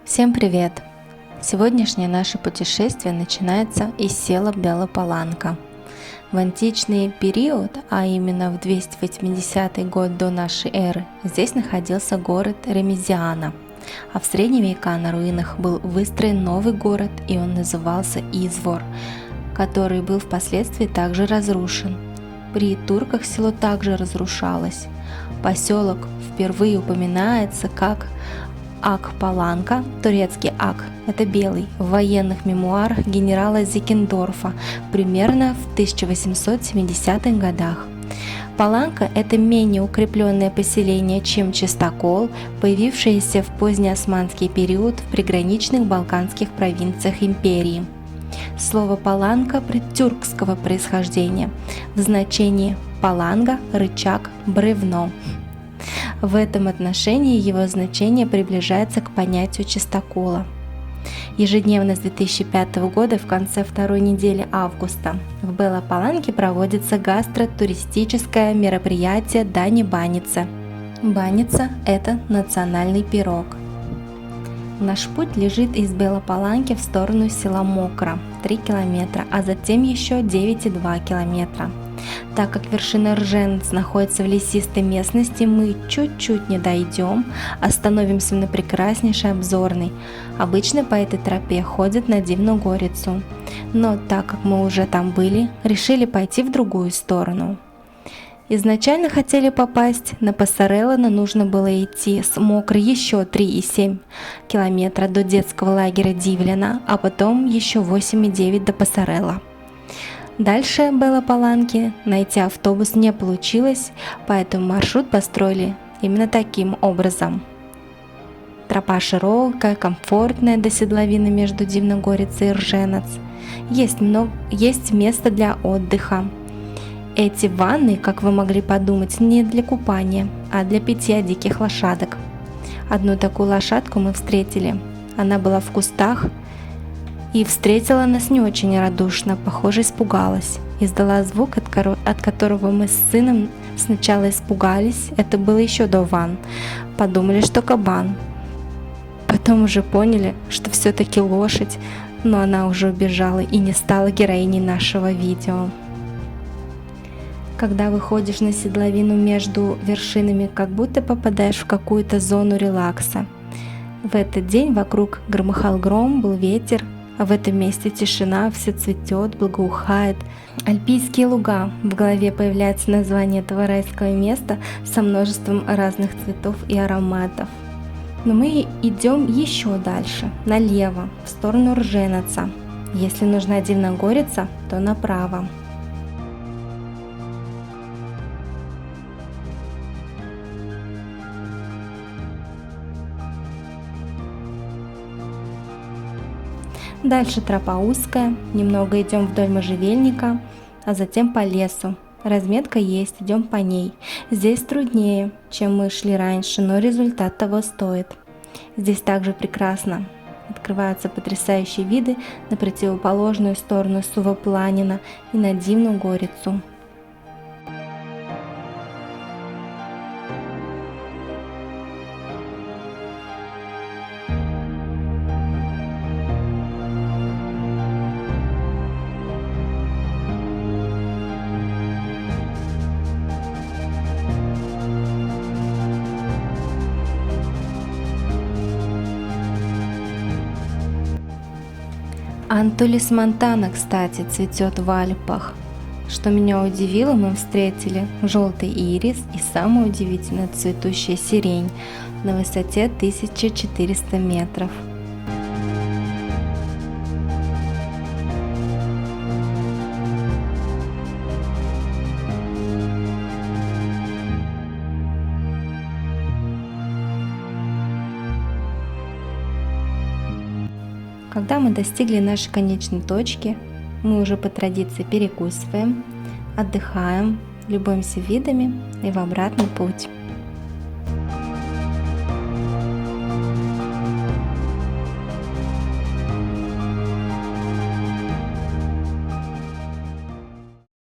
Всем привет! Сегодняшнее наше путешествие начинается из села Белопаланка. В античный период, а именно в 280 год до нашей эры, здесь находился город Ремезиана, а в средние века на руинах был выстроен новый город, и он назывался Извор, который был впоследствии также разрушен. При турках село также разрушалось. Поселок впервые упоминается как Ак-Паланка, турецкий Ак, это белый, в военных мемуарах генерала Зикендорфа примерно в 1870-х годах. Паланка – это менее укрепленное поселение, чем Чистокол, появившееся в позднеосманский период в приграничных балканских провинциях империи. Слово «паланка» предтюркского происхождения в значении «паланга», «рычаг», «бревно». В этом отношении его значение приближается к понятию чистокола. Ежедневно с 2005 года в конце второй недели августа в Белопаланке проводится гастротуристическое мероприятие «Дани Баница». Баница – это национальный пирог. Наш путь лежит из Белопаланки в сторону села Мокра – 3 километра, а затем еще 9,2 километра. Так как вершина Рженец находится в лесистой местности, мы чуть-чуть не дойдем, остановимся на прекраснейшей обзорной. Обычно по этой тропе ходят на Дивную Горицу, но так как мы уже там были, решили пойти в другую сторону. Изначально хотели попасть на Пассарелло, но нужно было идти с Мокры еще 3,7 километра до детского лагеря Дивлина, а потом еще 8,9 до Пассарелло. Дальше Белопаланки найти автобус не получилось, поэтому маршрут построили именно таким образом. Тропа широкая, комфортная до седловины между Дивногорицей и Рженец. Есть место для отдыха. Эти ванны, как вы могли подумать, не для купания, а для питья диких лошадок. Одну такую лошадку мы встретили. Она была в кустах и встретила нас не очень радушно, похоже, испугалась. Издала звук, от которого мы с сыном сначала испугались, это было еще до ванн. Подумали, что кабан. Потом уже поняли, что все-таки лошадь, но она уже убежала и не стала героиней нашего видео. Когда выходишь на седловину между вершинами, как будто попадаешь в какую-то зону релакса. В этот день вокруг громыхал гром, был ветер, а в этом месте тишина, все цветет, благоухает. Альпийские луга. В голове появляется название этого райского места со множеством разных цветов и ароматов. Но мы идем еще дальше, налево, в сторону Рженеца. Если нужна Дивногорица, то направо. Дальше тропа узкая, немного идем вдоль можжевельника, а затем по лесу. Разметка есть, идем по ней. Здесь труднее, чем мы шли раньше, но результат того стоит. Здесь также прекрасно. Открываются потрясающие виды на противоположную сторону Сувопланина и на Дивную Горицу. Антулис монтана, кстати, цветет в Альпах. Что меня удивило, мы встретили желтый ирис и самое удивительное цветущая сирень на высоте 1400 метров. Когда мы достигли нашей конечной точки, мы уже по традиции перекусываем, отдыхаем, любуемся видами и в обратный путь.